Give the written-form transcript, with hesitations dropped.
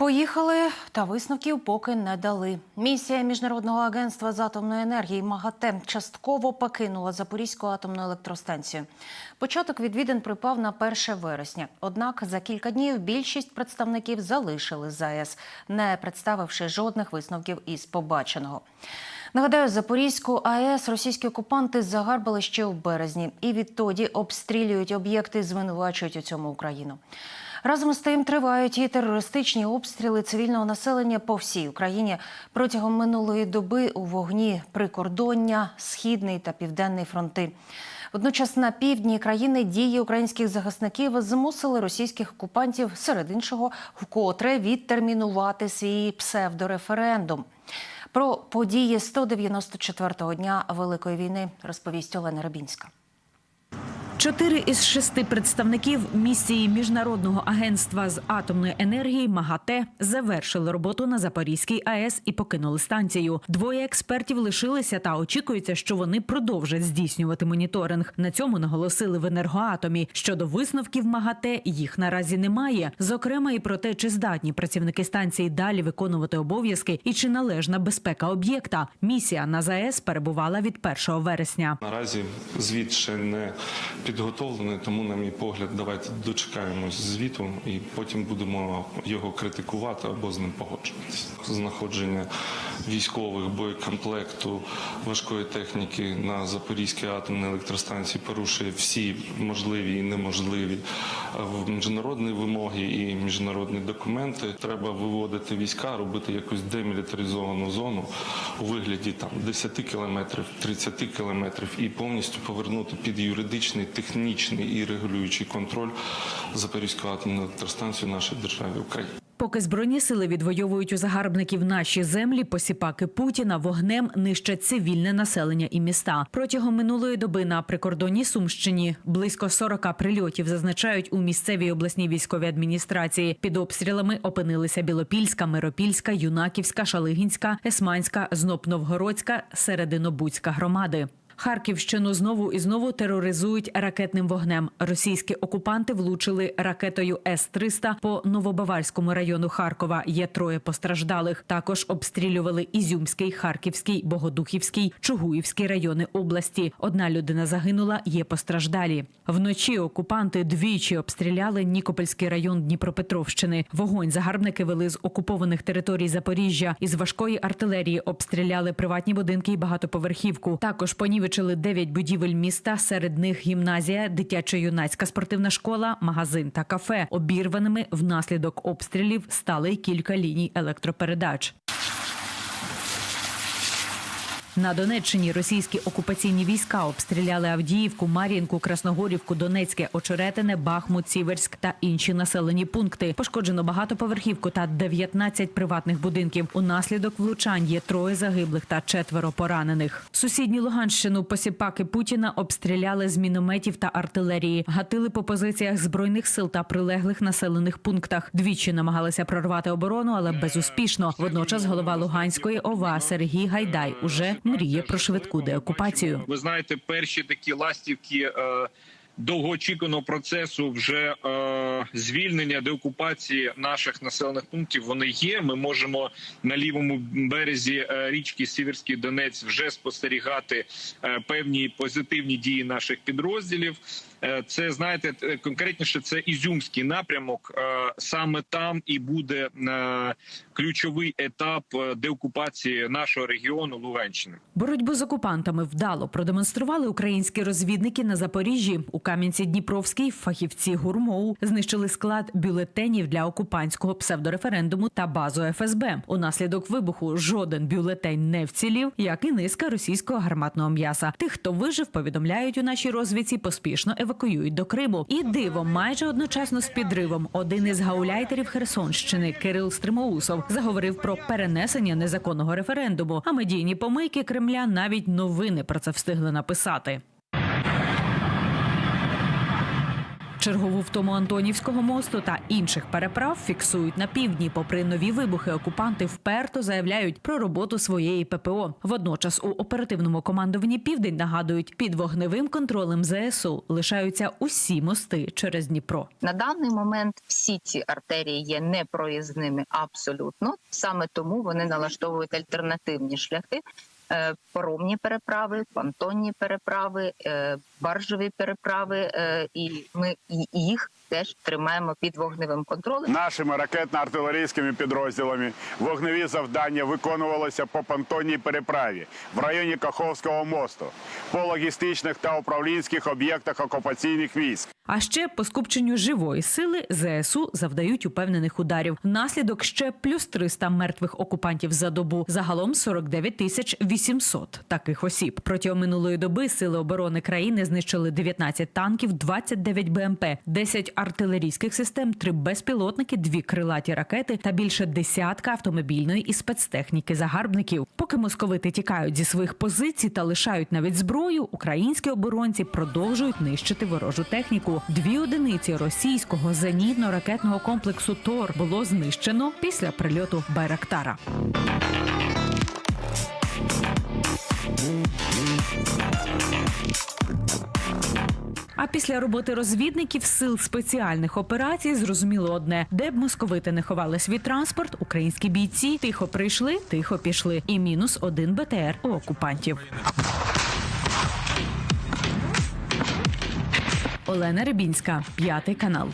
Поїхали, та висновків поки не дали. Місія Міжнародного агентства з атомної енергії МАГАТЕ частково покинула Запорізьку атомну електростанцію. Початок відвідин припав на 1 вересня. Однак за кілька днів більшість представників залишили ЗАЕС, не представивши жодних висновків із побаченого. Нагадаю, Запорізьку АЕС російські окупанти загарбали ще у березні. І відтоді обстрілюють об'єкти, звинувачують у цьому Україну. Разом з тим тривають і терористичні обстріли цивільного населення по всій Україні. Протягом минулої доби у вогні прикордоння, Східний та Південний фронти. Водночас на півдні країни дії українських захисників змусили російських окупантів, серед іншого, вкотре відтермінувати свій псевдореферендум. Про події 194-го дня Великої війни розповість Олена Рибінська. 4 із 6 представників місії Міжнародного агентства з атомної енергії МАГАТЕ завершили роботу на Запорізькій АЕС і покинули станцію. 2 експертів лишилися та очікується, що вони продовжать здійснювати моніторинг. На цьому наголосили в Енергоатомі. Щодо висновків МАГАТЕ їх наразі немає. Зокрема і про те, чи здатні працівники станції далі виконувати обов'язки і чи належна безпека об'єкта. Місія на ЗАЕС перебувала від 1 вересня. Наразі звіт ще не підготовлений, тому, на мій погляд, давайте дочекаємось звіту і потім будемо його критикувати або з ним погоджуватися. Знаходження військових, боєкомплекту, важкої техніки на Запорізькій атомній електростанції порушує всі можливі і неможливі міжнародні вимоги і міжнародні документи. Треба виводити війська, робити якусь демілітаризовану зону у вигляді 10 кілометрів, 30 кілометрів і повністю повернути під юридичний, технічний і регулюючий контроль Запорізьку атомну електростанцію нашої держави України. Поки Збройні сили відвоюють у загарбників наші землі, посіпаки Путіна вогнем нищать цивільне населення і міста. Протягом минулої доби на прикордонній Сумщині близько 40 прильотів, зазначають у місцевій обласній військовій адміністрації. Під обстрілами опинилися Білопільська, Миропільська, Юнаківська, Шалигінська, Есманська, Знop-Новгородська, Серединобудська громади. Харківщину знову і знову тероризують ракетним вогнем. Російські окупанти влучили ракетою С-300 по Новобаварському району Харкова. Є 3 постраждалих. Також обстрілювали Ізюмський, Харківський, Богодухівський, Чугуївський райони області. 1 людина загинула, є постраждалі. Вночі окупанти двічі обстріляли Нікопольський район Дніпропетровщини. Вогонь загарбники вели з окупованих територій Запоріжжя. Із важкої артилерії обстріляли приватні будинки і багатоповерхівку. Також понівечили 9 будівель міста, серед них гімназія, дитячо-юнацька спортивна школа, магазин та кафе. Обірваними внаслідок обстрілів стали й кілька ліній електропередач. На Донеччині російські окупаційні війська обстріляли Авдіївку, Мар'їнку, Красногорівку, Донецьке, Очеретине, Бахмут, Сіверськ та інші населені пункти. Пошкоджено багатоповерхівку та 19 приватних будинків. Унаслідок влучань є 3 загиблих та 4 поранених. Сусідню Луганщину посіпаки Путіна обстріляли з мінометів та артилерії. Гатили по позиціях Збройних сил та прилеглих населених пунктах. Двічі намагалися прорвати оборону, але безуспішно. Водночас голова Луганської ОВА Сергій Гайдай уже мріє про швидку деокупацію. Ви знаєте, перші такі ластівки довгоочікуваного процесу вже звільнення, деокупації наших населених пунктів, вони є. Ми можемо на лівому березі річки Сіверський Донець вже спостерігати певні позитивні дії наших підрозділів. Це, знаєте, конкретніше, це Ізюмський напрямок. Саме там і буде ключовий етап деокупації нашого регіону Луганщини. Боротьбу з окупантами вдало продемонстрували українські розвідники на Запоріжжі. У Кам'янці-Дніпровській фахівці ГУРМОУ знищили склад бюлетенів для окупантського псевдореферендуму та базу ФСБ. Унаслідок вибуху жоден бюлетень не вцілів, як і низка російського гарматного м'яса. Тих, хто вижив, повідомляють у нашій розвідці, поспішно евакуюють до Криму. І диво, майже одночасно з підривом, один із гауляйтерів Херсонщини, Кирил Стримоусов, заговорив про перенесення незаконного референдуму. А медійні помийки Кремля навіть новини про це встигли написати. Чергову втому Антонівського мосту та інших переправ фіксують на півдні. Попри нові вибухи, окупанти вперто заявляють про роботу своєї ППО. Водночас у оперативному командуванні «Південь» нагадують, під вогневим контролем ЗСУ лишаються усі мости через Дніпро. На даний момент всі ці артерії є непроїзними абсолютно. Саме тому вони налаштовують альтернативні шляхи. Паромні переправи, понтонні переправи, баржові переправи, і ми їх теж тримаємо під вогневим контролем. Нашими ракетно-артилерійськими підрозділами вогневі завдання виконувалися по понтонній переправі в районі Каховського мосту, по логістичних та управлінських об'єктах окупаційних військ. А ще по скупченню живої сили ЗСУ завдають упевнених ударів. Внаслідок ще плюс 300 мертвих окупантів за добу. Загалом 49 800 таких осіб. Протягом минулої доби Сили оборони країни знищили 19 танків, 29 БМП, 10 артилерійських систем, 3 безпілотники, 2 крилаті ракети та більше десятка автомобільної і спецтехніки загарбників. Поки московити тікають зі своїх позицій та лишають навіть зброю, українські оборонці продовжують нищити ворожу техніку. 2 одиниці російського зенітно-ракетного комплексу «Тор» було знищено після прильоту «Байрактара». А після роботи розвідників сил спеціальних операцій зрозуміло одне: де б московити не ховали свій транспорт, українські бійці тихо прийшли, тихо пішли. І мінус 1 БТР у окупантів. Олена Рибінська, 5 канал.